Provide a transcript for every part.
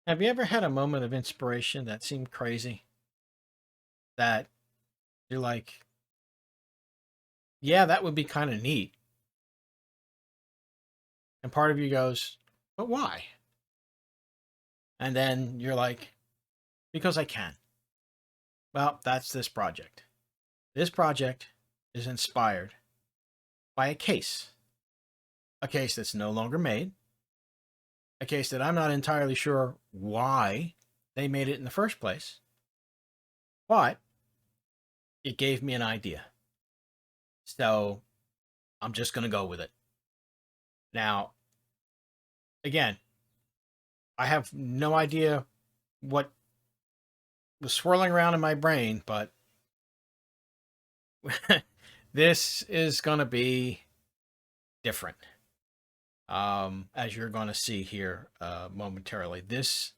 Have you ever had a moment of inspiration that seemed crazy? That you're like, yeah, that would be kind of neat. And part of you goes, but why? And then you're like, because I can. Well, that's this project. This project is inspired by a case that's no longer made, a case that I'm not entirely sure why they made it in the first place, but it gave me an idea. So I'm just going to go with it. Now, again, I have no idea what was swirling around in my brain, but this is going to be different. As you're going to see here momentarily, this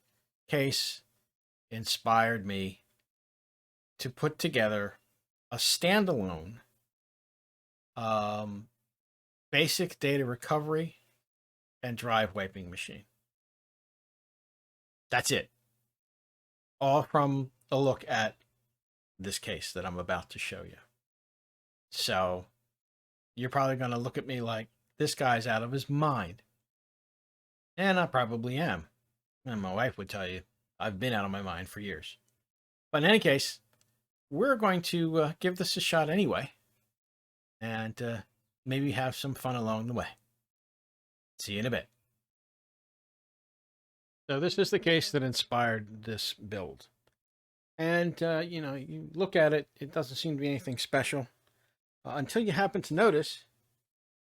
case inspired me to put together a standalone basic data recovery and drive wiping machine. That's it. All from a look at this case that I'm about to show you. So you're probably going to look at me like, this guy's out of his mind. And I probably am. And my wife would tell you, I've been out of my mind for years. But in any case, we're going to give this a shot anyway. And maybe have some fun along the way. See you in a bit. So this is the case that inspired this build. And, you look at it, it doesn't seem to be anything special. Until you happen to notice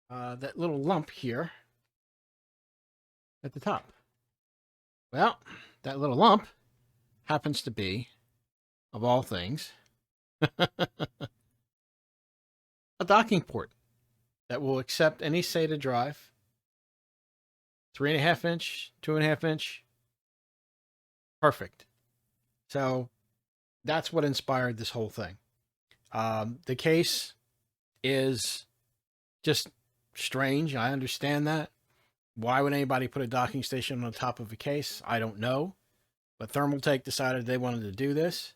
that little lump here at the top. Well, that little lump happens to be, of all things, a docking port that will accept any SATA drive, 3.5 inch, 2.5 inch. Perfect. So that's what inspired this whole thing. The case is just strange. I understand that. Why would anybody put a docking station on top of a case? I don't know. But Thermaltake decided they wanted to do this.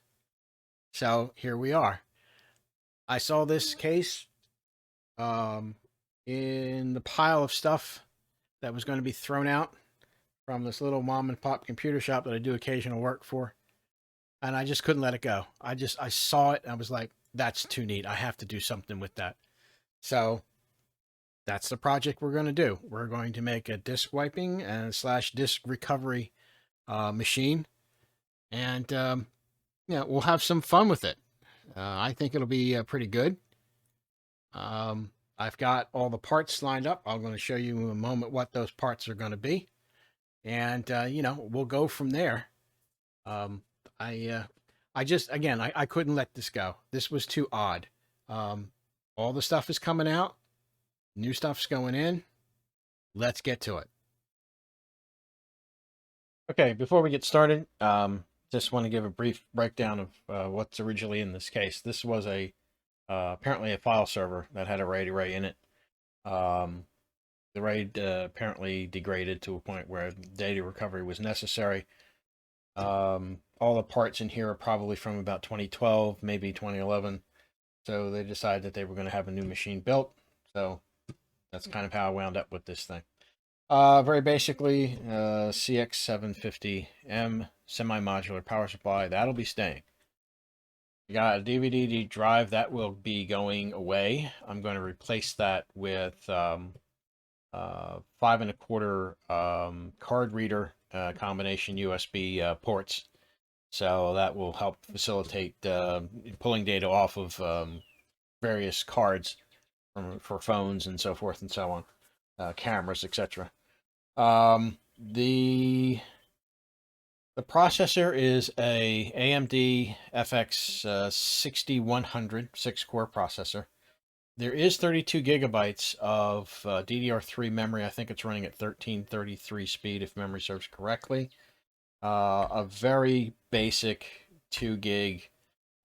So here we are. I saw this case in the pile of stuff that was going to be thrown out from this little mom and pop computer shop that I do occasional work for. And I just couldn't let it go. I saw it and I was like, that's too neat. I have to do something with that. So that's the project we're going to do. We're going to make a disk wiping and / disk recovery machine. And, we'll have some fun with it. I think it'll be pretty good. I've got all the parts lined up. I'm going to show you in a moment what those parts are going to be. And, we'll go from there. I couldn't let this go. This was too odd. All the stuff is coming out. New stuff's going in. Let's get to it. Okay, before we get started, just want to give a brief breakdown of what's originally in this case. This was apparently a file server that had a RAID array in it. The RAID apparently degraded to a point where data recovery was necessary. All the parts in here are probably from about 2012, maybe 2011. So they decided that they were going to have a new machine built. So that's kind of how I wound up with this thing. Very basically, CX750M semi-modular power supply. That'll be staying. You got a DVD drive that will be going away. I'm going to replace that with 5 1/4 card reader combination USB ports. So that will help facilitate pulling data off of various cards for phones and so forth and so on, cameras, etc. The processor is a AMD FX 6100 6-core processor. There is 32 gigabytes of DDR3 memory. I think it's running at 1333 speed, if memory serves correctly. A very basic 2 gig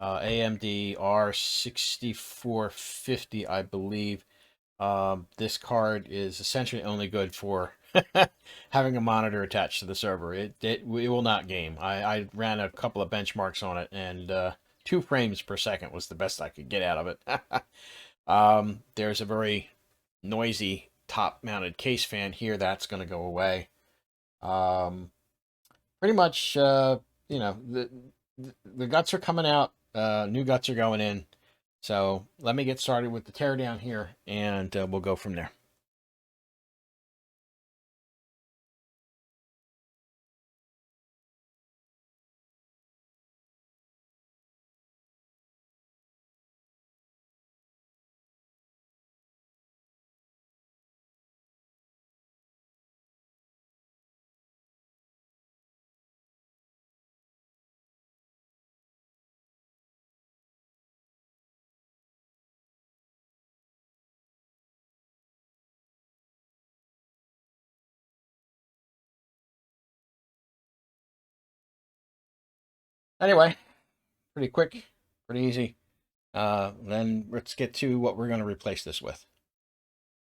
AMD R6450, I believe. This card is essentially only good for having a monitor attached to the server. It will not game. I ran a couple of benchmarks on it, and 2 frames per second was the best I could get out of it. There's a very noisy top-mounted case fan here. That's going to go away. Pretty much, you know, the guts are coming out. New guts are going in. So let me get started with the teardown here, and we'll go from there. Anyway, pretty quick, pretty easy. Then let's get to what we're going to replace this with.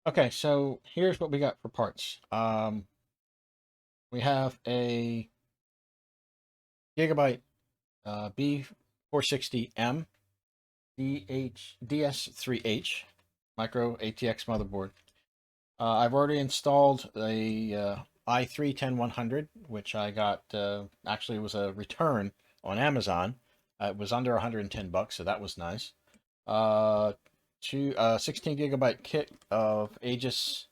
Okay, so here's what we got for parts. We have a Gigabyte B460M DS3H micro ATX motherboard. I've already installed a i3-10100, which I got, actually it was a return on Amazon. It was under 110 bucks, so that was nice. 16 gigabyte kit of Aegis,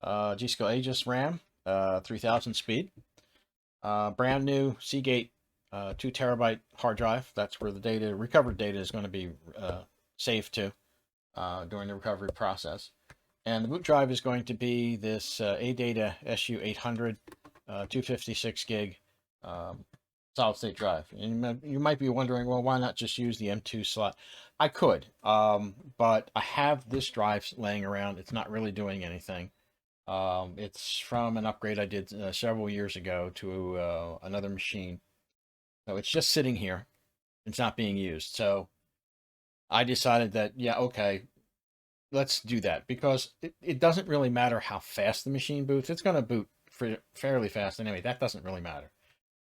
G.SKILL Aegis RAM, 3000 speed. Brand new Seagate 2 terabyte hard drive. That's where the data, recovered data, is going to be saved to during the recovery process. And the boot drive is going to be this ADATA SU800 256 gig solid state drive. And you might be wondering, well, why not just use the M2 slot? I could, but I have this drive laying around. It's not really doing anything. It's from an upgrade I did several years ago to another machine. So it's just sitting here. It's not being used. So I decided that, yeah, okay, let's do that, because it doesn't really matter how fast the machine boots. It's going to boot fairly fast anyway. That doesn't really matter.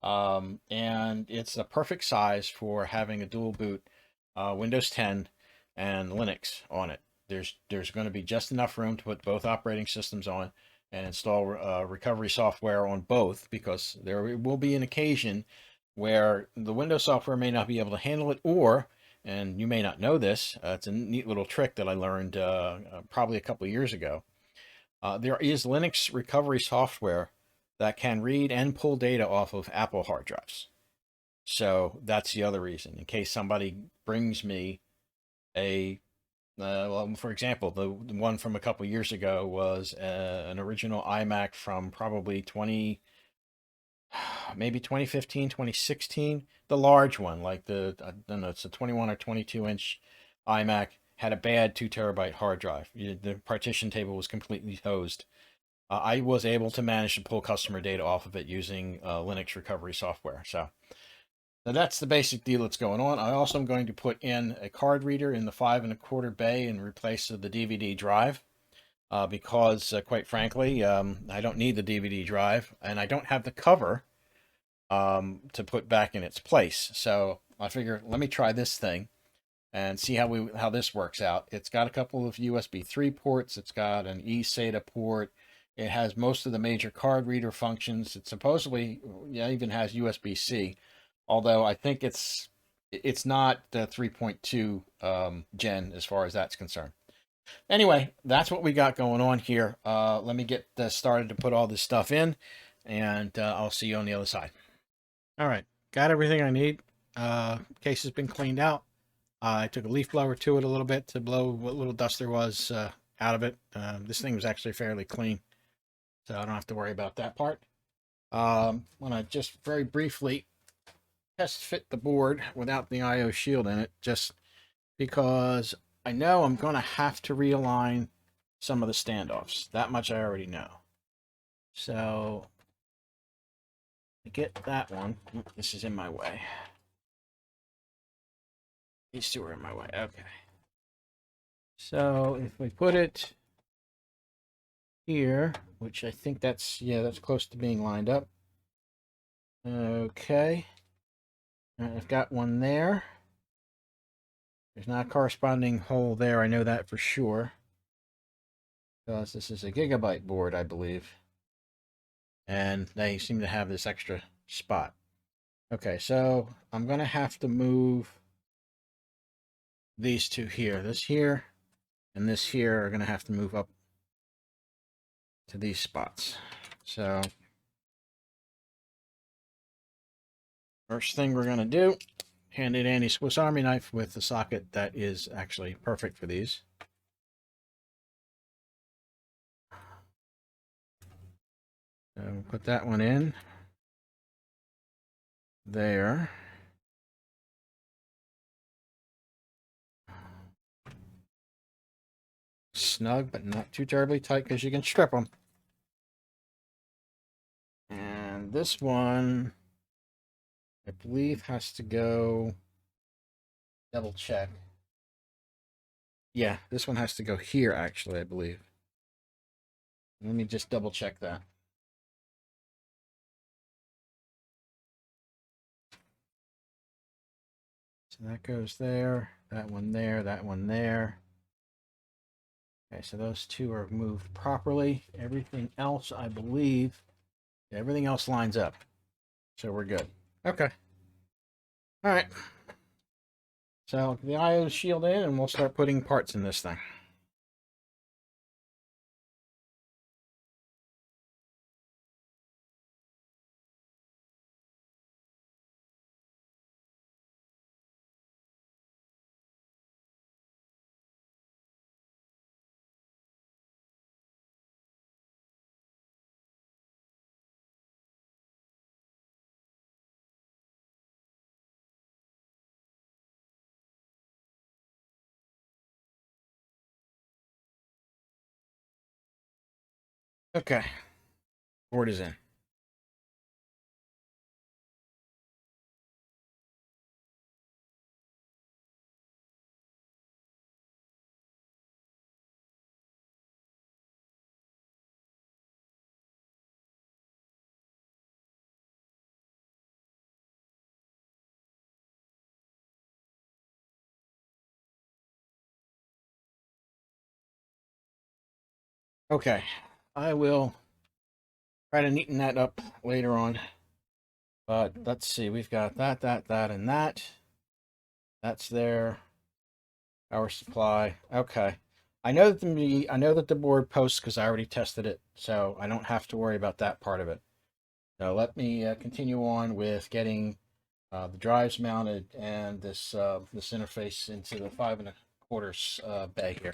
And it's a perfect size for having a dual boot Windows 10 and Linux on it. There's going to be just enough room to put both operating systems on and install recovery software on both, because there will be an occasion where the Windows software may not be able to handle it, or, and you may not know this, it's a neat little trick that I learned probably a couple of years ago. There is Linux recovery software that can read and pull data off of Apple hard drives. So that's the other reason, in case somebody brings me a, well, for example, the one from a couple of years ago was an original iMac from probably maybe 2015, 2016, the large one, like the, I don't know, it's a 21 or 22 inch iMac, had a bad 2 terabyte hard drive. The partition table was completely hosed. I was able to manage to pull customer data off of it using Linux recovery software. So that's the basic deal that's going on. I also am going to put in a card reader in the 5 1/4 bay in replace of the DVD drive. Because quite frankly, I don't need the DVD drive, and I don't have the cover to put back in its place. So I figure, let me try this thing and see how this works out. It's got a couple of USB 3 ports. It's got an eSATA port. It has most of the major card reader functions. It supposedly, yeah, even has USB-C, although I think it's not the 3.2 gen as far as that's concerned. Anyway, that's what we got going on here. Let me get started to put all this stuff in, and I'll see you on the other side. All right, got everything I need. Case has been cleaned out. I took a leaf blower to it a little bit to blow what little dust there was out of it. This thing was actually fairly clean, so I don't have to worry about that part. I'm gonna just very briefly test fit the board without the I/O shield in it, just because I know I'm going to have to realign some of the standoffs. That much I already know. So, to get that one, this is in my way. These two are in my way. Okay. So, if we put it here, which I think that's, yeah, that's close to being lined up. Okay. I've got one there. There's not a corresponding hole there. I know that for sure. Because this is a gigabyte board, I believe. And they seem to have this extra spot. Okay, so I'm going to have to move these two here. This here and this here are going to have to move up to these spots. So first thing we're going to do, handy dandy Swiss Army knife with the socket that is actually perfect for these. So put that one in there. Snug, but not too terribly tight because you can strip them. And this one, I believe, has to go, double check. Yeah, this one has to go here, actually, I believe. Let me just double check that. So that goes there, that one there, that one there. Okay, so those two are moved properly. Everything else, I believe, everything else lines up. So we're good. Okay. All right. So the IO shield in, and we'll start putting parts in this thing. Okay. Board is in. Okay. I will try to neaten that up later on. But let's see. We've got that, and that. That's there. Power supply. Okay. I know that the board posts because I already tested it, so I don't have to worry about that part of it. So let me continue on with getting the drives mounted and this this interface into the 5 1/4 bay here.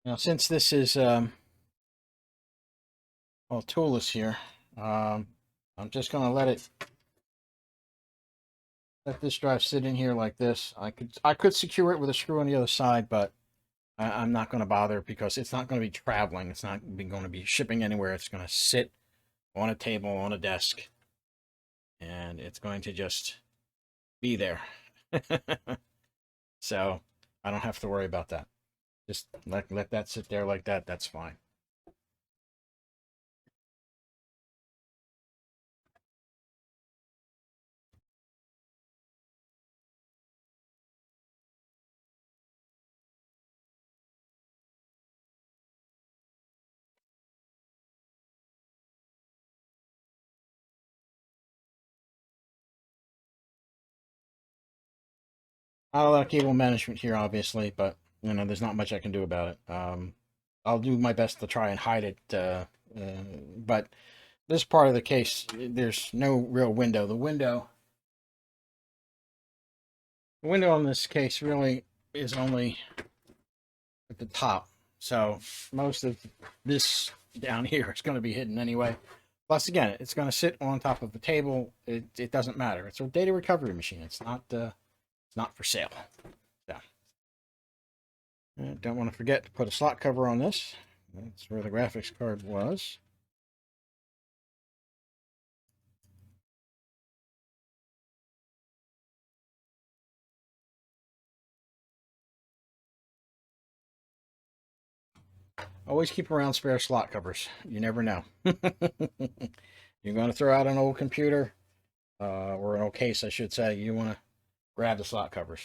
Now, since this is all toolless here, I'm just going to let this drive sit in here like this. I could secure it with a screw on the other side, but I'm not going to bother because it's not going to be traveling. It's not going to be shipping anywhere. It's going to sit on a table, on a desk, and it's going to just be there. So I don't have to worry about that. Just let that sit there like that. That's fine. Not a lot of cable management here, obviously, but you know, there's not much I can do about it. I'll do my best to try and hide it, but this part of the case, there's no real window. The window on this case really is only at the top, so most of this down here is going to be hidden anyway. Plus, again, it's going to sit on top of the table. It doesn't matter. It's a data recovery machine. It's not for sale. So, don't want to forget to put a slot cover on this. That's where the graphics card was. always keep around spare slot covers. You never know. You're going to throw out an old computer, or an old case, I should say. You want to grab the slot covers.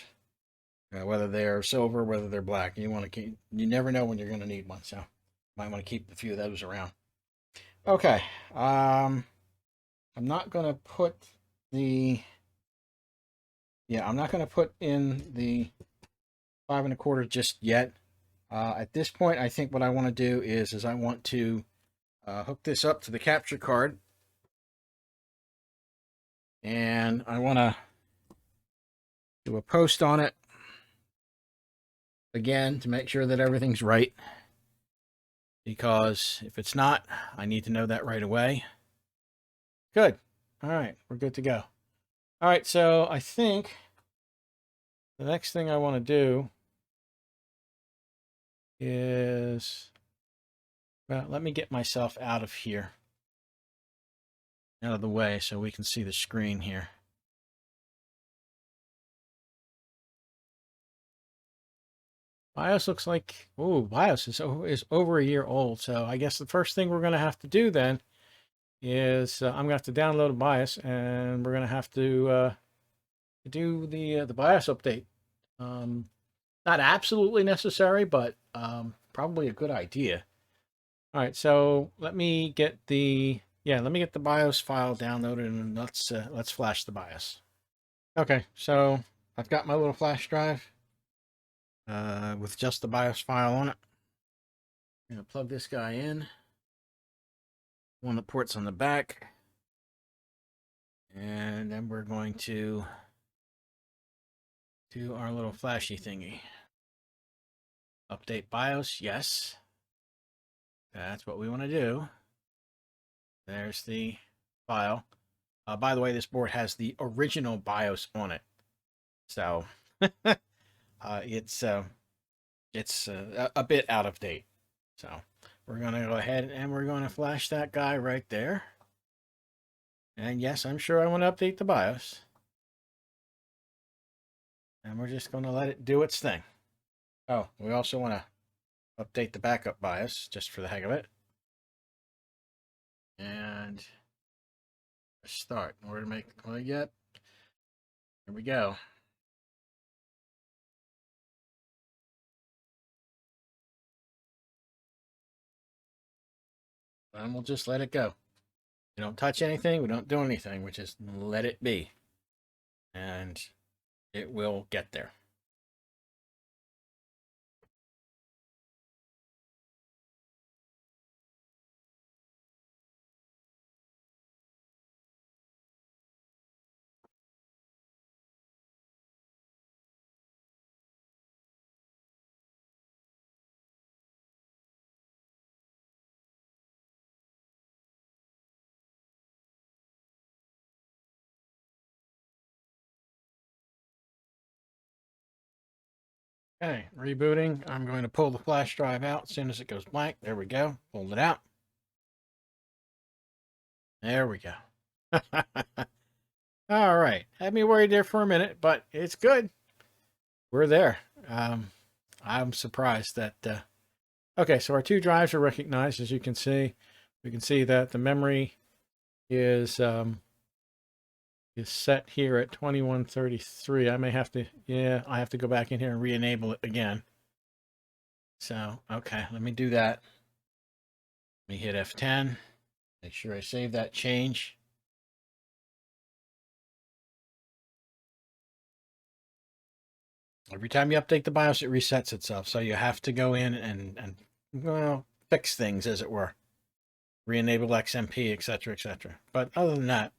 Whether they're silver, whether they're black. You want to keep, you never know when you're going to need one. So might want to keep a few of those around. Okay. I'm not going to put the, I'm not going to put in the 5 1/4 just yet. At this point, I think what I want to do is I want to hook this up to the capture card. And I want to do a post on it again to make sure that everything's right. Because if it's not, I need to know that right away. Good. All right, we're good to go. All right, so I think the next thing I want to do is, well, let me get myself out of here, out of the way, so we can see the screen here. BIOS looks like, oh, BIOS is over a year old. So I guess the first thing we're going to have to do then is I'm going to have to download a BIOS, and we're going to have to do the BIOS update. Not absolutely necessary, but probably a good idea. All right, so let me get the BIOS file downloaded, and let's flash the BIOS. Okay, so I've got my little flash drive with just the BIOS file on it. I'm going to plug this guy in. One of the ports on the back. And then we're going to do our little flashy thingy. Update BIOS, yes. That's what we want to do. There's the file. By the way, this board has the original BIOS on it. So it's a bit out of date. So we're going to go ahead and we're going to flash that guy right there. And yes, I'm sure I want to update the BIOS. And we're just going to let it do its thing. Oh, we also want to update the backup BIOS just for the heck of it. And start. Where to make the play yet? Here we go. And we'll just let it go. We don't touch anything. We don't do anything. We just let it be. And it will get there. Okay, rebooting. I'm going to pull the flash drive out as soon as it goes blank. There we go. Pulled it out. There we go. All right. Had me worried there for a minute, but it's good. We're there. I'm surprised that... Okay, so our two drives are recognized, as you can see. We can see that the memory is set here at 2133. I may have to, I have to go back in here and re-enable it again. So, okay, let me do that. Let me hit F10. Make sure I save that change. Every time you update the BIOS, it resets itself. So you have to go in and well, fix things, as it were. Re-enable XMP, etc., etc. But other than that,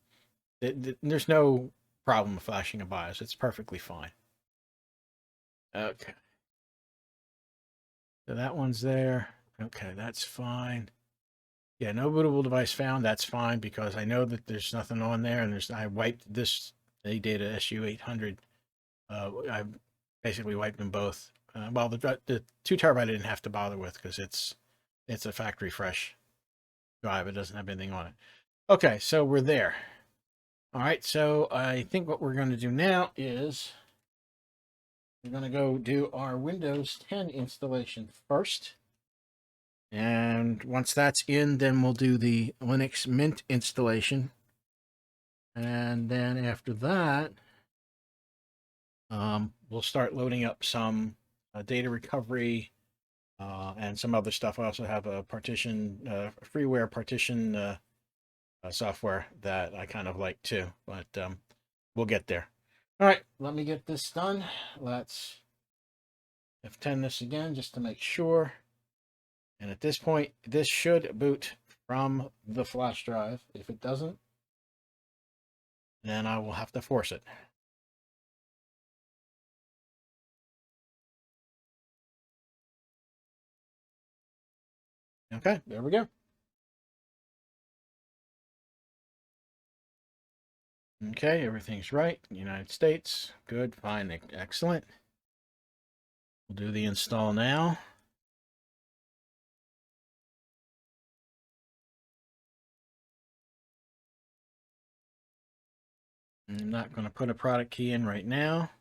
there's no problem with flashing a BIOS. It's perfectly fine. Okay. So that one's there. Okay, that's fine. Yeah, no bootable device found. That's fine, because I know that there's nothing on there, and I wiped this ADATA SU800. I basically wiped them both. Well, the 2 terabyte I didn't have to bother with, because it's a factory fresh drive. It doesn't have anything on it. Okay, so we're there. All right, so I think what we're going to do now is we're going to go do our Windows 10 installation first. And once that's in, then we'll do the Linux Mint installation. And then after that, we'll start loading up some data recovery and some other stuff. I also have a partition, freeware partition software that I kind of like too, but we'll get there. All right, let me get this done. Let's F10 this again just to make sure. And at this point, this should boot from the flash drive. If it doesn't, then I will have to force it. Okay, there we go. Okay, everything's right. United States, good, fine, excellent. We'll do the install now. I'm not going to put a product key in right now.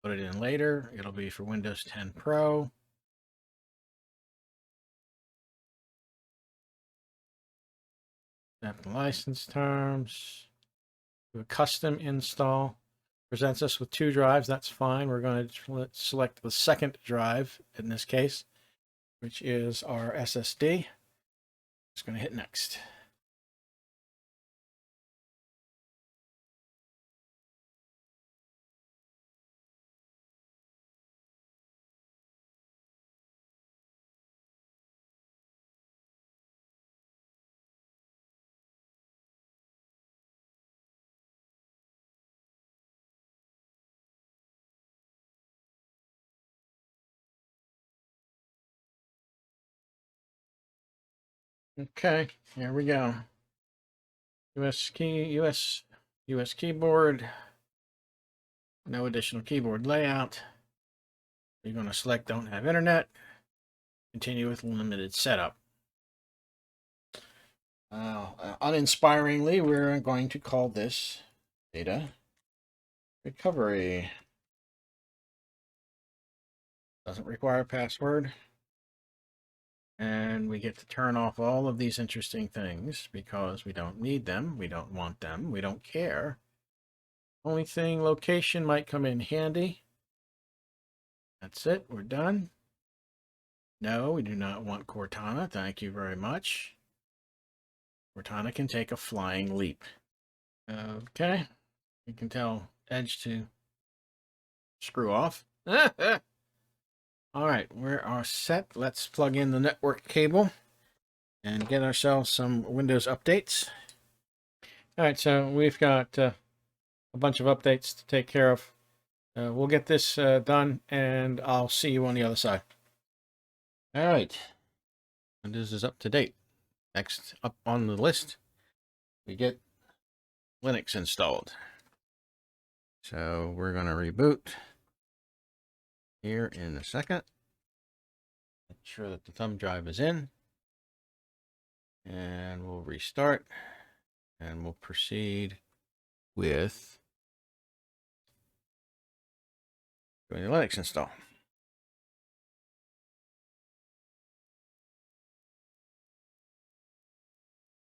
Put it in later. It'll be for Windows 10 Pro. Accept the license terms. Do a custom install. Presents us with 2 drives. That's fine. We're going to select the second drive in this case, which is our SSD. Just going to hit next. Okay, here we go. US keyboard. No additional keyboard layout. You're going to select don't have internet. Continue with limited setup. Uninspiringly, we're going to call this data recovery. Doesn't require a password. And we get to turn off all of these interesting things because we don't need them. We don't want them. We don't care. Only thing, location might come in handy. That's it. We're done. No, we do not want Cortana. Thank you very much. Cortana can take a flying leap. Okay. You can tell Edge to screw off. All right, we are set. Let's plug in the network cable and get ourselves some Windows updates. All right, so we've got a bunch of updates to take care of. We'll get this done, and I'll see you on the other side. All right, Windows is up to date. Next up on the list, we get Linux installed. So we're going to reboot here in a second. Make sure that the thumb drive is in. And we'll restart. And we'll proceed with doing the Linux install.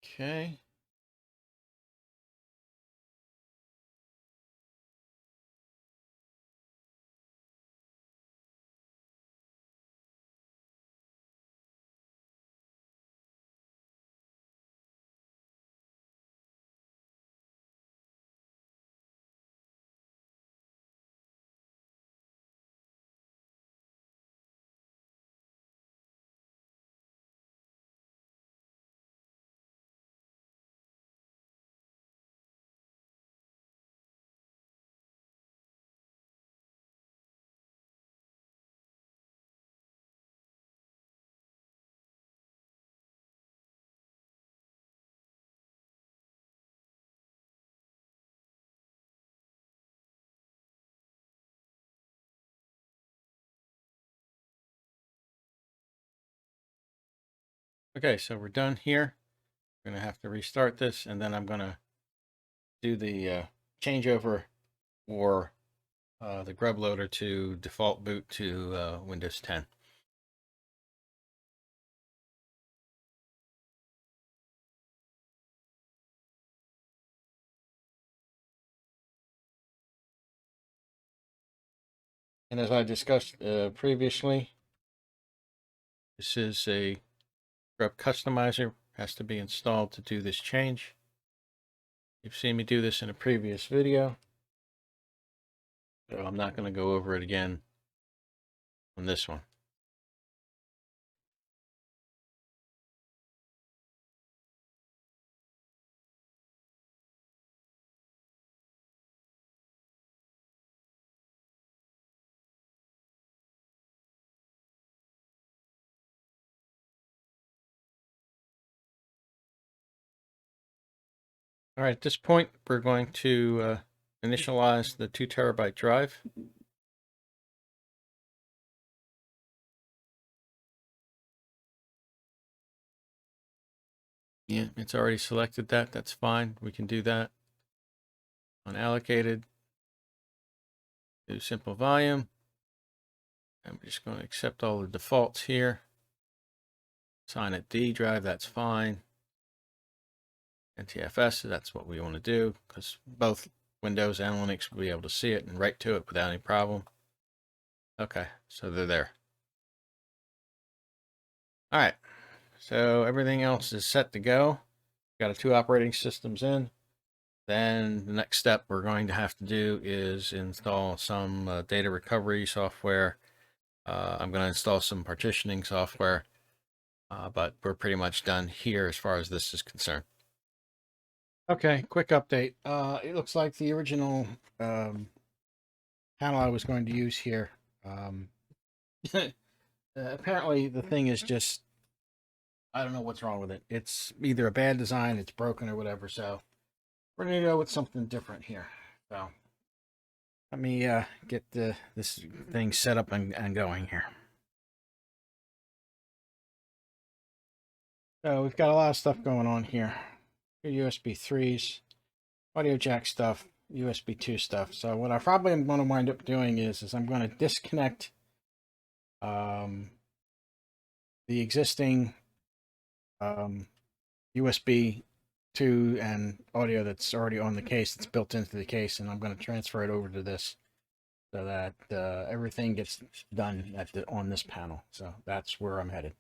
Okay. Okay, so we're done here. We're going to have to restart this, and then I'm going to do the changeover for the grub loader to default boot to Windows 10. And as I discussed previously, this is a scrub customizer, has to be installed to do this change. You've seen me do this in a previous video, so I'm not going to go over it again on this one. All right, at this point, we're going to initialize the 2 terabyte drive. Yeah, it's already selected that. That's fine. We can do that. Unallocated. Do simple volume. I'm just going to accept all the defaults here. Assign it D drive. That's fine. NTFS, that's what we want to do because both Windows and Linux will be able to see it and write to it without any problem. Okay, so they're there. All right, so everything else is set to go. Got a 2 operating systems in. Then the next step we're going to have to do is install some data recovery software. I'm going to install some partitioning software, but we're pretty much done here as far as this is concerned. Okay, quick update. It looks like the original panel I was going to use here. Apparently the thing is just, I don't know what's wrong with it. It's either a bad design, it's broken or whatever. So we're going to go with something different here. So let me get this thing set up and going here. So we've got a lot of stuff going on here. USB 3s, audio jack stuff, USB 2 stuff. So what I probably am going to wind up doing is I'm going to disconnect the existing USB 2 and audio that's already on the case, that's built into the case, and I'm going to transfer it over to this so that everything gets done on this panel. So that's where I'm headed.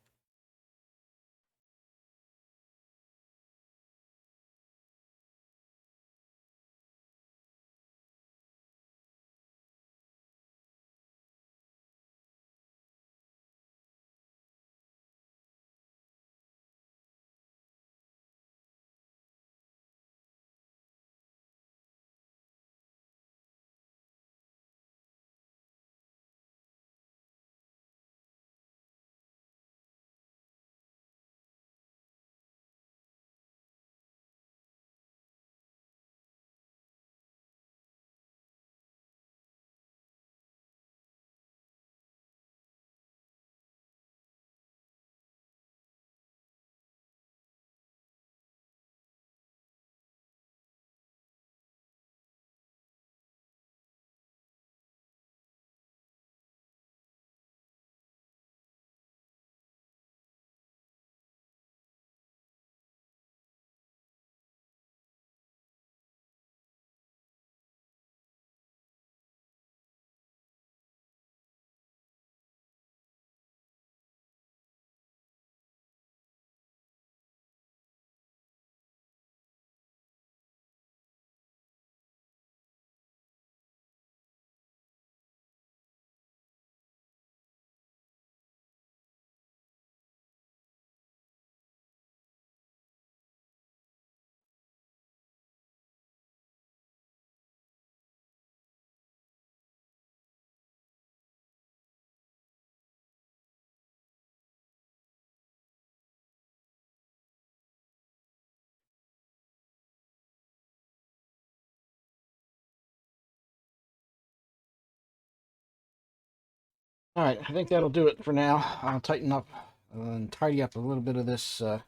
All right, I think that'll do it for now. I'll tighten up and tidy up a little bit of this a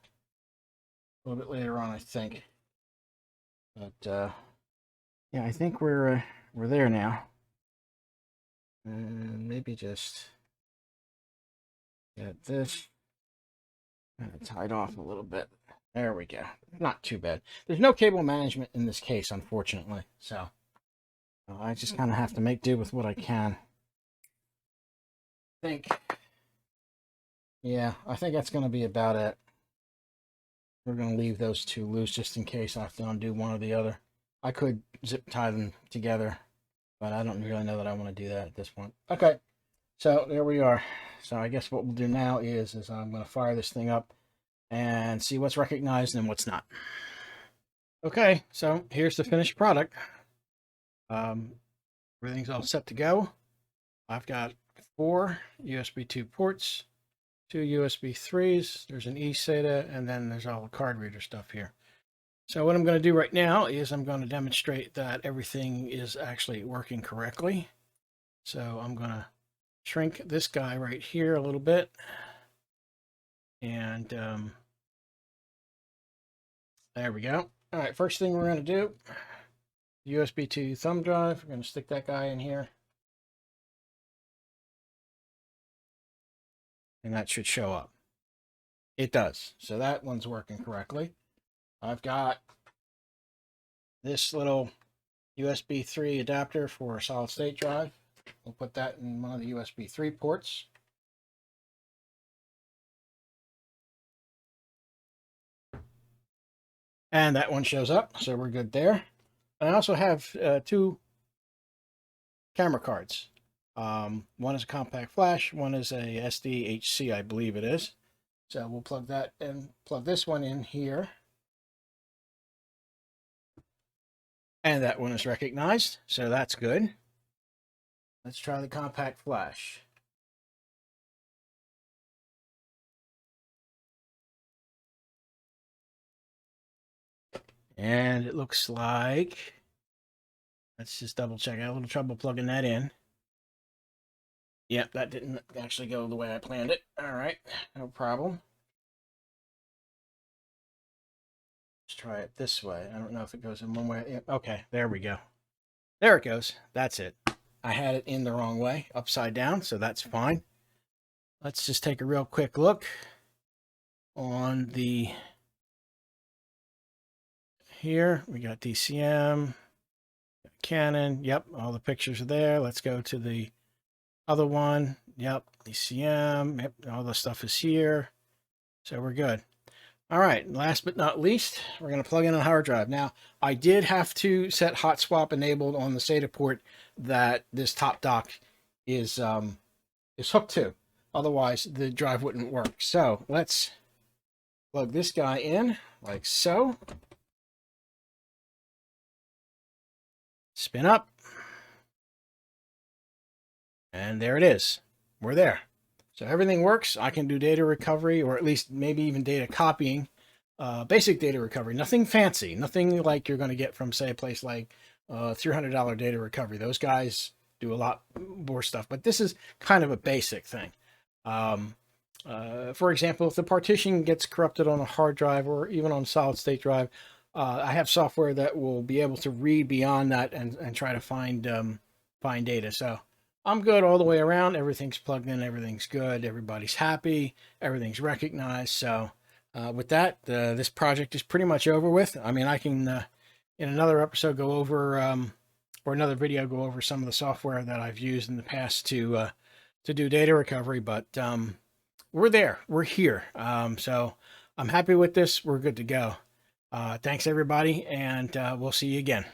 little bit later on, I think. But yeah, I think we're there now. And maybe just get this tied off a little bit. There we go. Not too bad. There's no cable management in this case, unfortunately. So I just kind of have to make do with what I can. think, yeah, I think that's going to be about it. We're going to leave those two loose just in case I have to undo one or the other. I could zip tie them together, but I don't really know that I want to do that at this point. Okay, so there we are. So I guess what we'll do now is I'm going to fire this thing up and see what's recognized and what's not. Okay, so here's the finished product. Everything's all set to go. I've got 4 USB 2 ports, 2 USB 3s, there's an eSATA, and then there's all the card reader stuff here. So what I'm going to do right now is I'm going to demonstrate that everything is actually working correctly. So I'm going to shrink this guy right here a little bit. And there we go. All right, first thing we're going to do, USB 2 thumb drive. We're going to stick that guy in here. And that should show up. It does. So that one's working correctly. I've got this little USB 3 adapter for a solid state drive. We'll put that in one of the USB 3 ports. And that one shows up, so we're good there. And I also have 2 camera cards. One is a compact flash, one is a SDHC, I believe it is. So we'll plug that in, plug this one in here. And that one is recognized, so that's good. Let's try the compact flash. And it looks like, let's just double check. I had a little trouble plugging that in. Yep, that didn't actually go the way I planned it. All right, no problem. Let's try it this way. I don't know if it goes in one way. Yep, okay, there we go. There it goes. That's it. I had it in the wrong way, upside down, so that's fine. Let's just take a real quick look on the, here we got DCM, Canon. Yep, all the pictures are there. Let's go to the other one. Yep, DCM. Yep, all the stuff is here. So we're good. All right, last but not least, we're going to plug in a hard drive. Now, I did have to set hot swap enabled on the SATA port that this top dock is hooked to. Otherwise, the drive wouldn't work. So let's plug this guy in like so. Spin up. And there it is. We're there. So everything works. I can do data recovery, or at least maybe even data copying. Basic data recovery. Nothing fancy. Nothing like you're going to get from, say, a place like $300 data recovery. Those guys do a lot more stuff. But this is kind of a basic thing. For example, if the partition gets corrupted on a hard drive or even on a solid state drive, I have software that will be able to read beyond that and try to find data. So I'm good all the way around. Everything's plugged in. Everything's good. Everybody's happy. Everything's recognized. So with that, this project is pretty much over with. I mean, I can, in another episode, go over, or another video, go over some of the software that I've used in the past to do data recovery. But we're there. We're here. So I'm happy with this. We're good to go. Thanks, everybody, and we'll see you again.